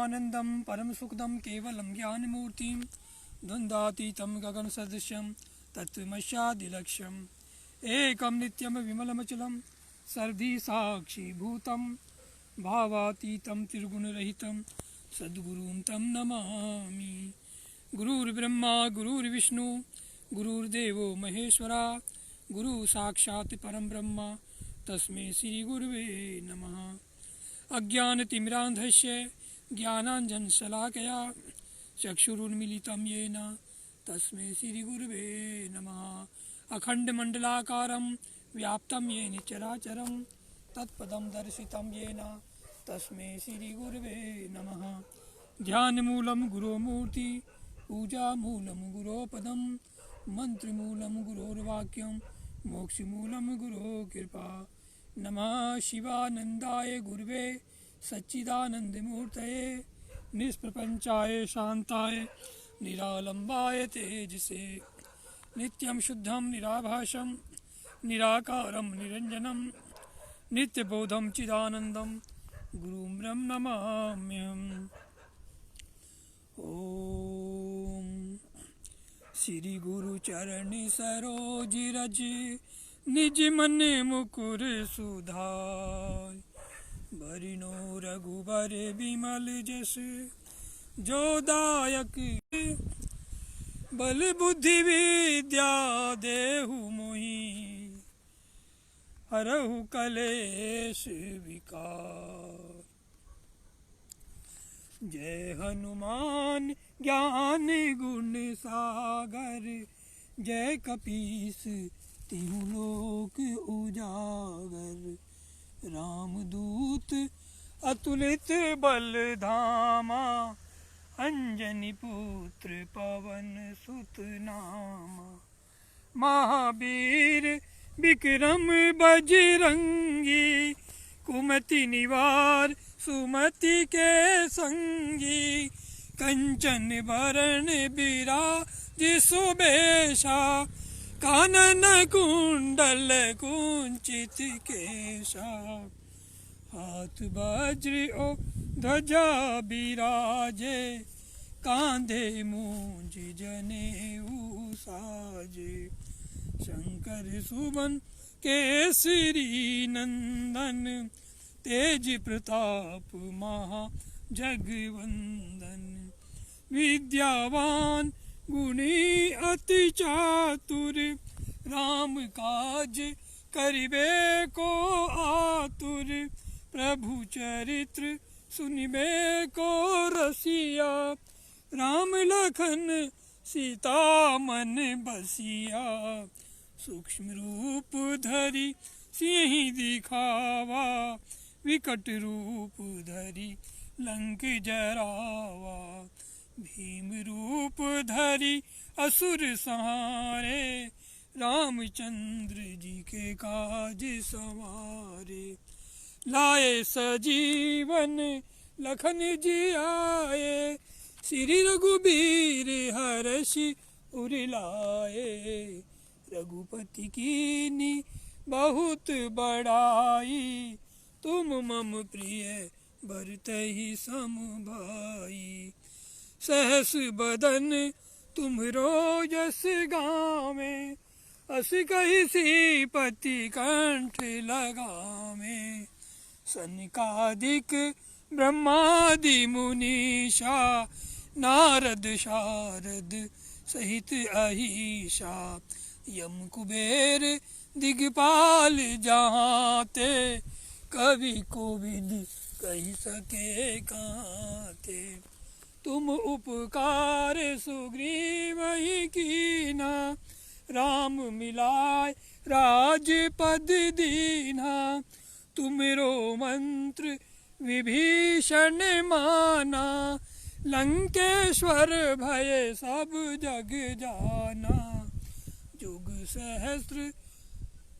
सच्चिदानंदं परम सुखदं केवलं ज्ञानमूर्तिं द्वन्द्वातीतं गगनसदृशं तत्त्वमस्यादिलक्ष्यम् एकं नित्यं विमलमचलं सर्वसाक्षिभूतं भावातीतं त्रिगुणरहितं सद्गुरुं तं नमामि। गुरुर्ब्रह्मा गुरुर्विष्णु गुरुर्देवो महेश्वरा गुरु साक्षात् परं ब्रह्म तस्मै श्री गुरुवे नमः। अज्ञानतिमिरान्धस्य ज्ञानाञ्जनशलाकया चक्षुरुन्मीलितं येन तस्मै श्रीगुरुवे नमः। अखण्डमण्डलाकारं व्याप्तं येन चराचरं तत्पदं दर्शितं येन तस्मै श्रीगुरुवे नमः। ध्यानमूलं गुरोमूर्ति पूजामूलं गुरोपदं मन्त्रमूलं गुरोर्वाक्यं मोक्षमूलं गुरो कृपा। नमः शिवानन्दाय गुरुवे सच्चिदानन्दमूर्तये निष्प्रपञ्चाय शान्ताय निरालम्बाय तेजसे नित्यं शुद्धं निराभासं निराकारं निरञ्जनं नित्यबोधं चिदानन्दं गुरुं ब्रह्म नमाम्यहम्। ओम श्री गुरु चरण सरोज रज निज मन मुकुर सुधार बरिनो रघुबर बिमल जस जो दायक बल बुद्धि विद्या देहु मोहि हरहु कलेश विकार। जय हनुमान ज्ञान गुण सागर जय कपीस तिहु लोक उजागर। रामदूत अतुलित बल धामा अंजनी पुत्र पवन सुत नामा। महावीर विक्रम बजरंगी कुमति निवार सुमति के संगी। कंचन बरन बिराज सुबेशा कानन कुंडल कुंचित केशा। हाथ वज्र ओ ध्वजा बिराजे कांधे मूंज जनेऊ साजे। शंकर सुवन केसरी नंदन तेज प्रताप महा जगवंदन। विद्यावान गुणी अति चातुर राम काज करिबे को आतुर। प्रभु चरित्र सुनिबे को रसिया राम लखन सीता मन बसिया। सूक्ष्म रूप धरि सिंहि दिखावा विकट रूप धरि लंक जरावा। भीम रूप धरि असुर संहारे रामचंद्र जी के काज सवारे। लाए सजीवन लखन जी आए श्री रघुबीर हर्षि उर लाए। रघुपति कीन्ही बहुत बड़ाई तुम मम प्रिय भरतहि सम भाई। सहस बदन तुम्हरो यस गावे अस कहि श्रीपति कंठ लगावे। सनकादिक ब्रह्मादि मुनीषा नारद शारद सहित अहिषा। यम कुबेर दिगपाल जहाँ ते कवि कोविद कही सके कहाँ ते। तुम उपकार सुग्रीव ही कीना राम मिलाय राजपद दीना। तुमरो मंत्र विभीषण माना लंकेश्वर भय सब जग जाना। जुग सहस्त्र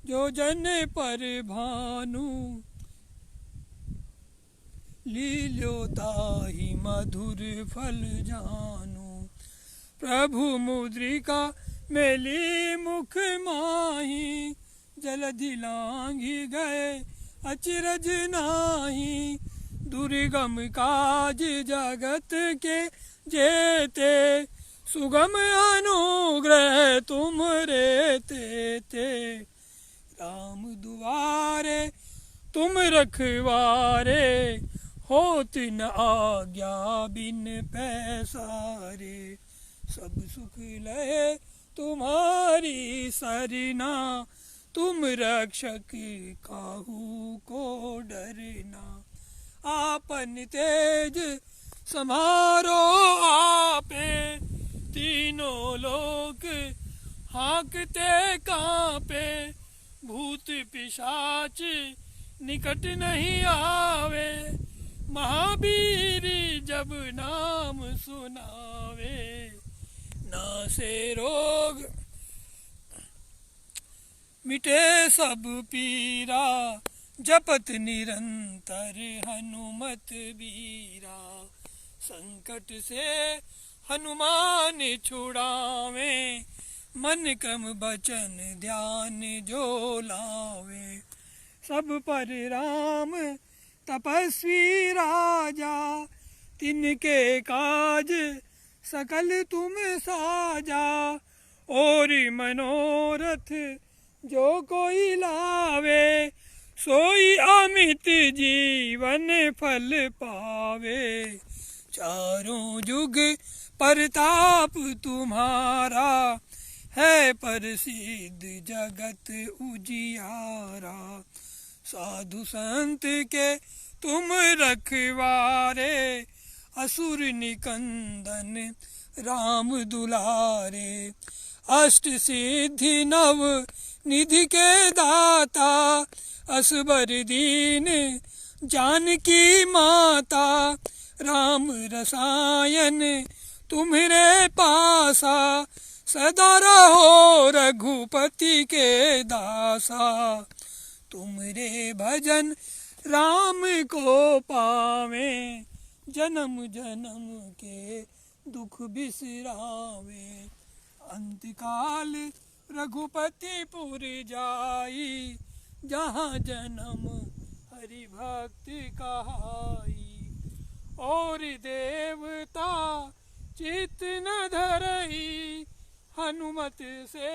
जो जन पर भानु लील्यो ताहि मधुर फल जानु। प्रभु मुद्रिका मेली मुख माही जलधि लांघि गए अचरज नाही। दुर्गम काज जगत के जेते, सुगम अनुग्रह तुम रेते थे। राम दुआरे तुम रखवारे, होत न आज्ञा बिन पैसारे। सब सुख लहे तुम्हारी सरना, तुम रक्षक काहू को डरना। आपन तेज समारो आपे, तीनों लोक हाँकते कांपे। भूत पिशाच निकट नहीं आवे, महावीर जब नाम सुनावे। नासे रोग मिटे सब पीरा, जपत निरंतर हनुमत बीरा। संकट से हनुमान छुड़ावे, मन क्रम बचन ध्यान जो लावे। सब पर राम तपस्वी राजा, तिनके काज सकल तुम साजा। और मनोरथ जो कोई लावे, सोई अमित जीवन फल पावे। चारों जुग परताप तुम्हारा, है प्रसिद्ध जगत उजियारा। साधु संत के तुम रखवारे, असुर निकंदन राम दुलारे। अष्ट सिद्धि नव निधि के दाता, असबर दीन जानकी माता। राम रसायन तुम्हरे पासा, सदा रहो रघुपति के दासा। तुमरे भजन राम को पावे, जन्म जन्म के दुख बिसरावे। अंतकाल रघुपति पुर जाई, जहाँ जन्म हरि भक्ति कहाई। और देवता चित न धरई, हनुमत से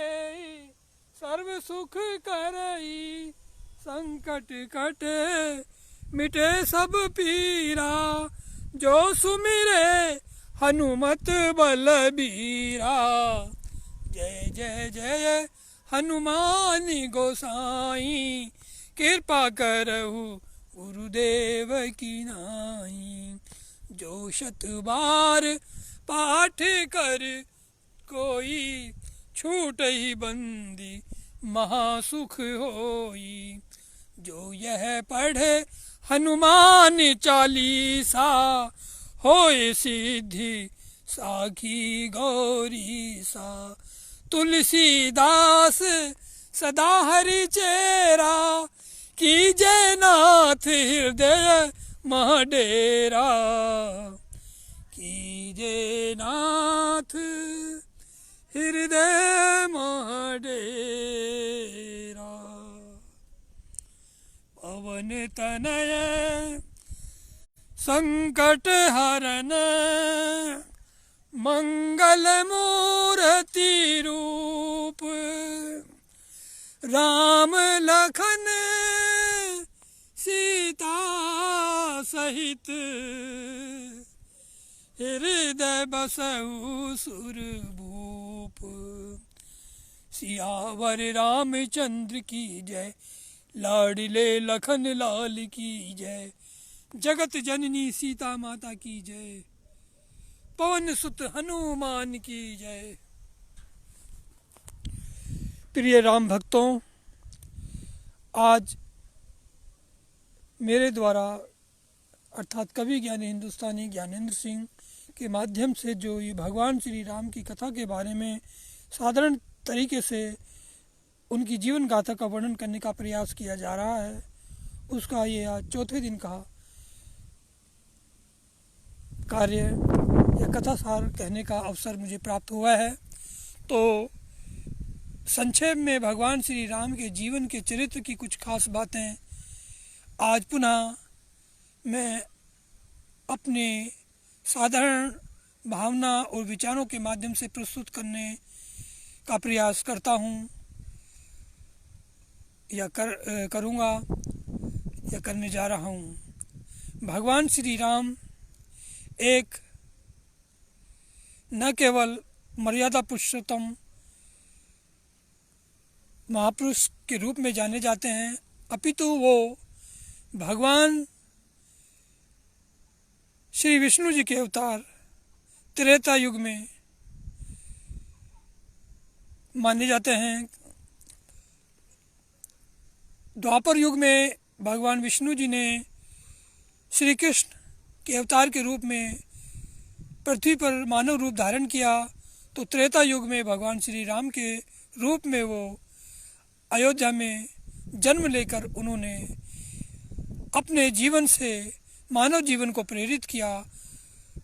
सर्व सुख करई। संकट कटे मिटे सब पीरा, जो सुमिरे हनुमत बलबीरा। जय जय जय हनुमान गोसाई, कृपा करहु गुरुदेव की नाई। जो शत बार पाठ कर कोई, छूट ही बंदी महासुख होई। जो यह पढ़े हनुमान चालीसा, होए सिद्धि साखी गौरी सा। तुलसीदास सदा हरि चेरा, कीजे नाथ हृदय मह डेरा। कीजे नाथ हृदय मह डेरा। पवन तनय संकट हरन, मंगल मूर्ति रूप। राम लखन सीता सहित, हृदय बसहु सुरभूप। सियावर रामचंद्र की जय, लाडले लखन लाल की जय। जगत जननी सीता माता की जय, पवन सुत हनुमान की जय। प्रिय राम भक्तों, आज मेरे द्वारा अर्थात कवि ज्ञानी हिंदुस्तानी ज्ञानेंद्र सिंह के माध्यम से जो ये भगवान श्री राम की कथा के बारे में साधारण तरीके से उनकी जीवन गाथा का वर्णन करने का प्रयास किया जा रहा है, उसका ये आज चौथे दिन का कार्य या कथा सार कहने का अवसर मुझे प्राप्त हुआ है। तो संक्षेप में भगवान श्री राम के जीवन के चरित्र की कुछ खास बातें आज पुनः मैं अपने साधारण भावना और विचारों के माध्यम से प्रस्तुत करने का प्रयास करता हूँ या करूँगा या करने जा रहा हूँ। भगवान श्री राम एक न केवल मर्यादा पुरुषोत्तम महापुरुष के रूप में जाने जाते हैं, अपितु वो भगवान श्री विष्णु जी के अवतार त्रेता युग में माने जाते हैं। द्वापर युग में भगवान विष्णु जी ने श्री कृष्ण के अवतार के रूप में पृथ्वी पर मानव रूप धारण किया, तो त्रेता युग में भगवान श्री राम के रूप में वो अयोध्या में जन्म लेकर उन्होंने अपने जीवन से मानव जीवन को प्रेरित किया,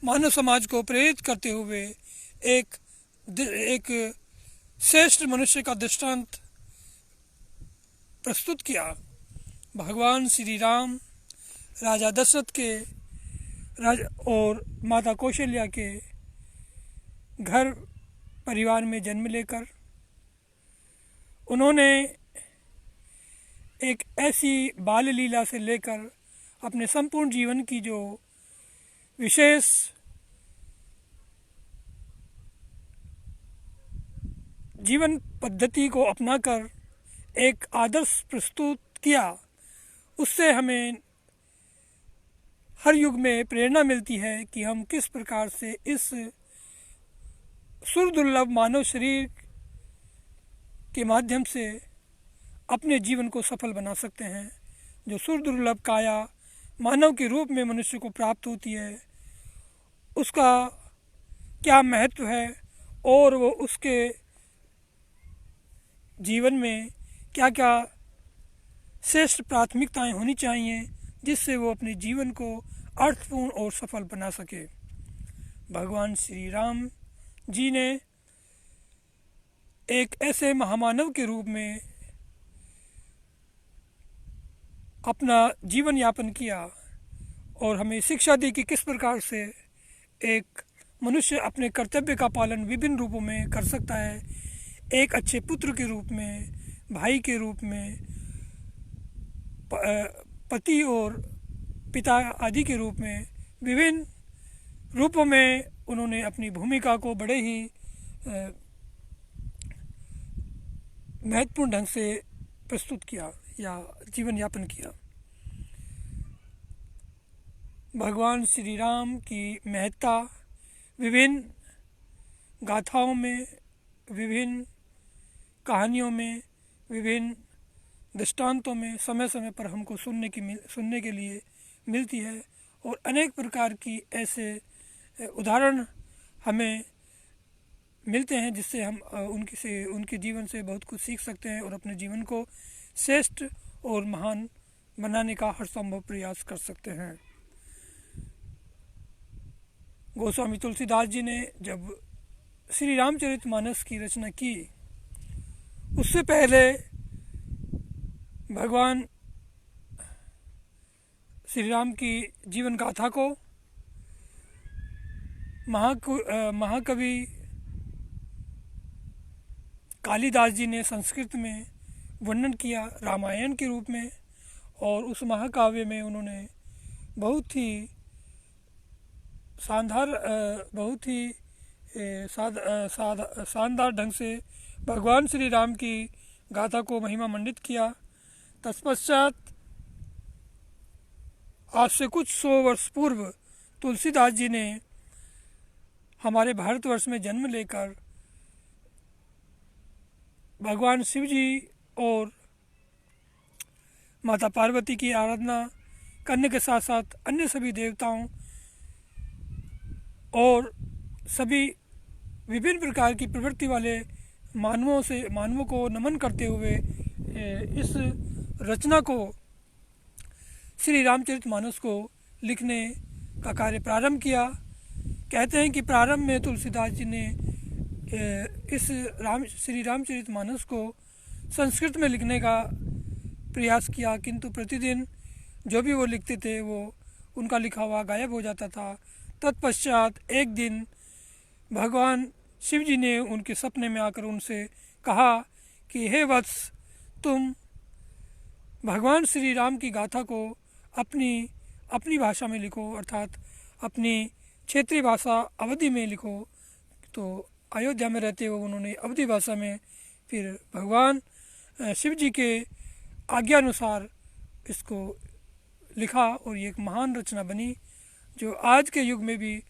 मानव समाज को प्रेरित करते हुए एक श्रेष्ठ मनुष्य का दृष्टांत प्रस्तुत किया। भगवान श्री राम राजा दशरथ के और माता कौशल्या के घर परिवार में जन्म लेकर उन्होंने एक ऐसी बाल लीला से लेकर अपने संपूर्ण जीवन की जो विशेष जीवन पद्धति को अपनाकर एक आदर्श प्रस्तुत किया, उससे हमें हर युग में प्रेरणा मिलती है कि हम किस प्रकार से इस सुरदुर्लभ मानव शरीर के माध्यम से अपने जीवन को सफल बना सकते हैं। जो सुरदुर्लभ काया मानव के रूप में मनुष्य को प्राप्त होती है, उसका क्या महत्व है और वो उसके जीवन में क्या क्या श्रेष्ठ प्राथमिकताएं होनी चाहिए जिससे वो अपने जीवन को अर्थपूर्ण और सफल बना सके। भगवान श्री राम जी ने एक ऐसे महामानव के रूप में अपना जीवन यापन किया और हमें शिक्षा दी कि किस प्रकार से एक मनुष्य अपने कर्तव्य का पालन विभिन्न रूपों में कर सकता है। एक अच्छे पुत्र के रूप में, भाई के रूप में, पति और पिता आदि के रूप में, विभिन्न रूपों में उन्होंने अपनी भूमिका को बड़े ही महत्वपूर्ण ढंग से प्रस्तुत किया या जीवन यापन किया। भगवान श्री राम की महत्ता विभिन्न गाथाओं में, विभिन्न कहानियों में, विभिन्न दृष्टांतों में समय समय पर हमको सुनने के लिए मिलती है और अनेक प्रकार की ऐसे उदाहरण हमें मिलते हैं जिससे हम उनके जीवन से बहुत कुछ सीख सकते हैं और अपने जीवन को श्रेष्ठ और महान बनाने का हर संभव प्रयास कर सकते हैं। गोस्वामी तुलसीदास जी ने जब श्री रामचरितमानस की रचना की, उससे पहले भगवान श्री राम की जीवन गाथा को महाकवि कालिदास जी ने संस्कृत में वर्णन किया रामायण के रूप में, और उस महाकाव्य में उन्होंने बहुत ही शानदार ढंग से भगवान श्री राम की गाथा को महिमा मंडित किया। तत्पश्चात आज से कुछ 100 वर्ष पूर्व तुलसीदास जी ने हमारे भारतवर्ष में जन्म लेकर भगवान शिव जी और माता पार्वती की आराधना करने के साथ साथ अन्य सभी देवताओं और सभी विभिन्न प्रकार की प्रवृत्ति वाले मानवों को नमन करते हुए इस रचना को श्री रामचरितमानस को लिखने का कार्य प्रारंभ किया। कहते हैं कि प्रारंभ में तुलसीदास जी ने श्री रामचरितमानस को संस्कृत में लिखने का प्रयास किया, किंतु प्रतिदिन जो भी वो लिखते थे वो उनका लिखा हुआ गायब हो जाता था। तत्पश्चात एक दिन भगवान शिव जी ने उनके सपने में आकर उनसे कहा कि हे वत्स, तुम भगवान श्री राम की गाथा को अपनी अपनी भाषा में लिखो, अर्थात अपनी क्षेत्रीय भाषा अवधी में लिखो। तो अयोध्या में रहते हुए उन्होंने अवधी भाषा में फिर भगवान शिव जी के आज्ञा अनुसार इसको लिखा और ये एक महान रचना बनी, जो आज के युग में भी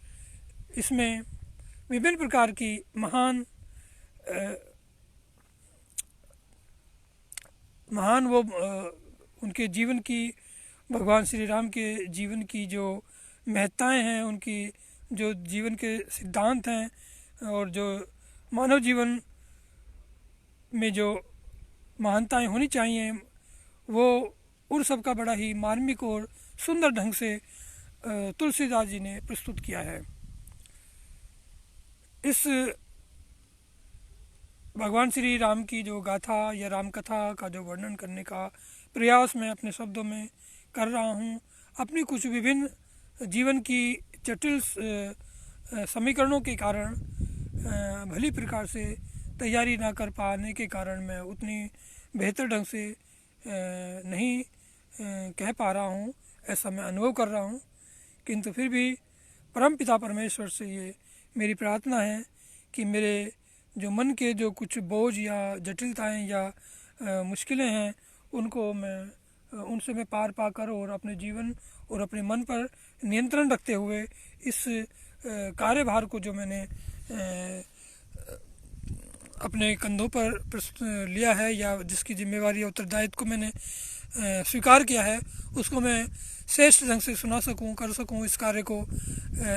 इसमें विभिन्न प्रकार की महान वो उनके जीवन की, भगवान श्री राम के जीवन की जो महत्ताएं हैं, उनकी जो जीवन के सिद्धांत हैं और जो मानव जीवन में जो महानताएं होनी चाहिए, वो उन सब का बड़ा ही मार्मिक और सुंदर ढंग से तुलसीदास जी ने प्रस्तुत किया है। इस भगवान श्री राम की जो गाथा या राम कथा का जो वर्णन करने का प्रयास मैं अपने शब्दों में कर रहा हूँ, अपनी कुछ विभिन्न जीवन की जटिल समीकरणों के कारण, भली प्रकार से तैयारी ना कर पाने के कारण मैं उतनी बेहतर ढंग से नहीं कह पा रहा हूँ, ऐसा मैं अनुभव कर रहा हूँ। किंतु फिर भी परम पिता परमेश्वर से ये मेरी प्रार्थना है कि मेरे जो मन के जो कुछ बोझ या जटिलताएं या मुश्किलें हैं, उनको उनसे मैं पार पाकर और अपने जीवन और अपने मन पर नियंत्रण रखते हुए इस कार्यभार को जो मैंने अपने कंधों पर लिया है या जिसकी जिम्मेवारी या उत्तरदायित्व को मैंने स्वीकार किया है, उसको मैं श्रेष्ठ ढंग से सुना सकूं, कर सकूं। इस कार्य को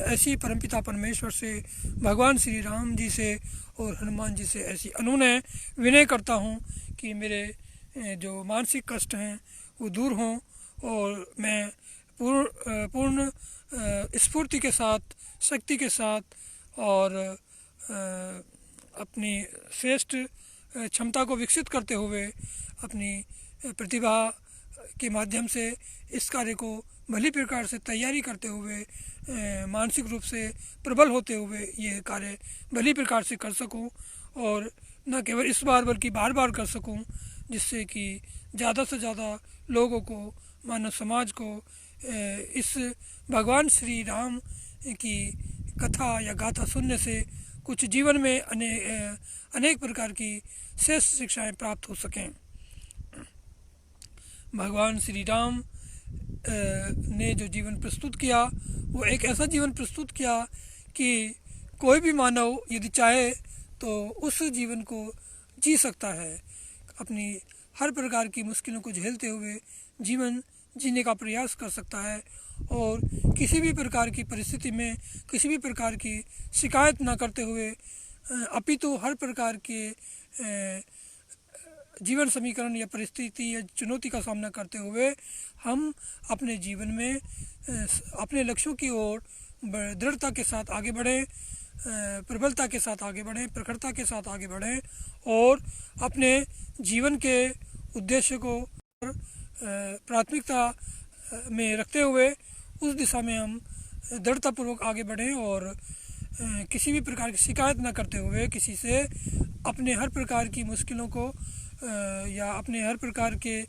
ऐसी परमपिता परमेश्वर से, भगवान श्री राम जी से और हनुमान जी से ऐसी अनुनय विनय करता हूं कि मेरे जो मानसिक कष्ट हैं वो दूर हों और मैं पूर्ण स्फूर्ति के साथ, शक्ति के साथ और अपनी श्रेष्ठ क्षमता को विकसित करते हुए, अपनी प्रतिभा के माध्यम से इस कार्य को भली प्रकार से तैयारी करते हुए, मानसिक रूप से प्रबल होते हुए ये कार्य भली प्रकार से कर सकूं और न केवल इस बार बल्कि बार बार कर सकूं, जिससे कि ज़्यादा से ज़्यादा लोगों को, मानव समाज को इस भगवान श्री राम की कथा या गाथा सुनने से कुछ जीवन में अनेक प्रकार की श्रेष्ठ शिक्षाएं प्राप्त हो सकें। भगवान श्री राम ने जो जीवन प्रस्तुत किया, वो एक ऐसा जीवन प्रस्तुत किया कि कोई भी मानव यदि चाहे तो उस जीवन को जी सकता है, अपनी हर प्रकार की मुश्किलों को झेलते हुए जीवन जीने का प्रयास कर सकता है और किसी भी प्रकार की परिस्थिति में किसी भी प्रकार की शिकायत ना करते हुए, अपितु हर प्रकार के जीवन समीकरण या परिस्थिति या चुनौती का सामना करते हुए हम अपने जीवन में अपने लक्ष्यों की ओर दृढ़ता के साथ आगे बढ़ें, प्रबलता के साथ आगे बढ़ें, प्रखरता के साथ आगे बढ़ें और अपने जीवन के उद्देश्य को प्राथमिकता में रखते हुए उस दिशा में हम दृढ़तापूर्वक आगे बढ़ें और किसी भी प्रकार की शिकायत न करते हुए, किसी से अपने हर प्रकार की मुश्किलों को या अपने हर प्रकार के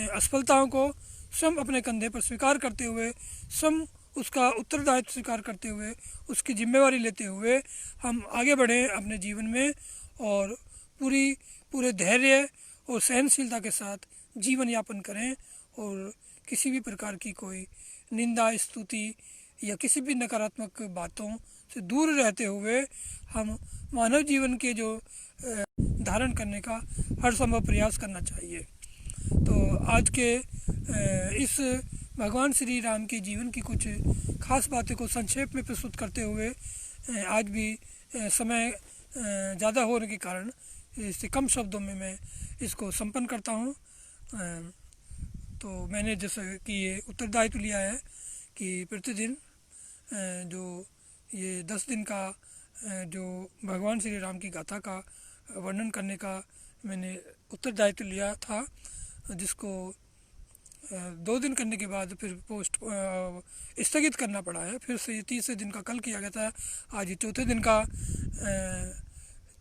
असफलताओं को स्वयं अपने कंधे पर स्वीकार करते हुए, स्वयं उसका उत्तरदायित्व स्वीकार करते हुए, उसकी जिम्मेवारी लेते हुए हम आगे बढ़ें अपने जीवन में और पूरे धैर्य और सहनशीलता के साथ जीवन यापन करें और किसी भी प्रकार की कोई निंदा, स्तुति या किसी भी नकारात्मक बातों से दूर रहते हुए हम मानव जीवन के जो धारण करने का हर संभव प्रयास करना चाहिए। तो आज के इस भगवान श्री राम के जीवन की कुछ खास बातें को संक्षेप में प्रस्तुत करते हुए, आज भी समय ज़्यादा होने के कारण इससे कम शब्दों में मैं इसको संपन्न करता हूँ। तो मैंने जैसे कि ये उत्तरदायित्व लिया है कि प्रतिदिन जो ये 10 दिन का जो भगवान श्री राम की गाथा का वर्णन करने का मैंने उत्तरदायित्व लिया था, जिसको 2 दिन करने के बाद फिर पोस्ट स्थगित करना पड़ा है। फिर से ये तीसरे दिन का कल किया गया था, आज ये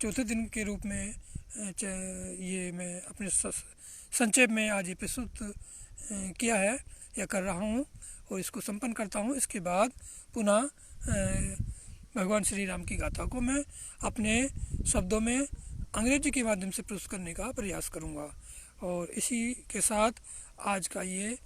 चौथे दिन के रूप में ये मैं अपने संक्षेप में आज ये प्रस्तुत किया है या कर रहा हूँ और इसको संपन्न करता हूँ। इसके बाद पुनः भगवान श्री राम की गाथा को मैं अपने शब्दों में अंग्रेजी के माध्यम से प्रस्तुत करने का प्रयास करूँगा। और इसी के साथ आज का ये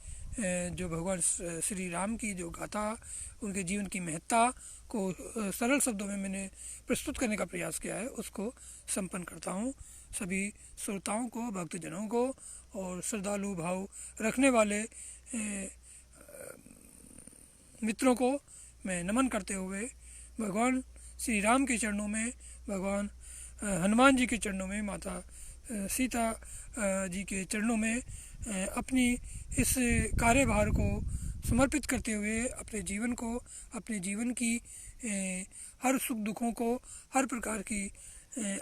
जो भगवान श्री राम की जो गाथा, उनके जीवन की महत्ता को सरल शब्दों में मैंने प्रस्तुत करने का प्रयास किया है, उसको संपन्न करता हूँ। सभी श्रोताओं को, भक्तजनों को और श्रद्धालु भाव रखने वाले मित्रों को मैं नमन करते हुए भगवान श्री राम के चरणों में, भगवान हनुमान जी के चरणों में, माता सीता जी के चरणों में अपनी इस कार्यभार को समर्पित करते हुए अपने जीवन को, अपने जीवन की हर सुख दुखों को, हर प्रकार की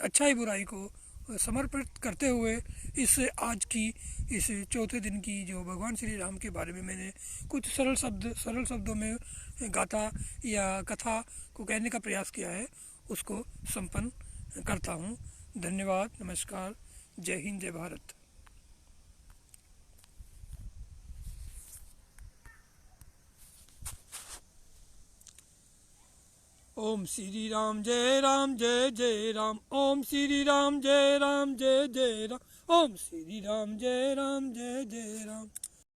अच्छाई बुराई को समर्पित करते हुए इस आज की इस चौथे दिन की जो भगवान श्री राम के बारे में मैंने कुछ सरल शब्दों में गाथा या कथा को कहने का प्रयास किया है, उसको संपन्न करता हूँ। धन्यवाद, नमस्कार, जय हिंद, जय भारत। ओम श्री राम जय राम जय जय राम, ओम श्री राम जय राम जय जय राम, ओम श्री राम जय राम जय जय राम।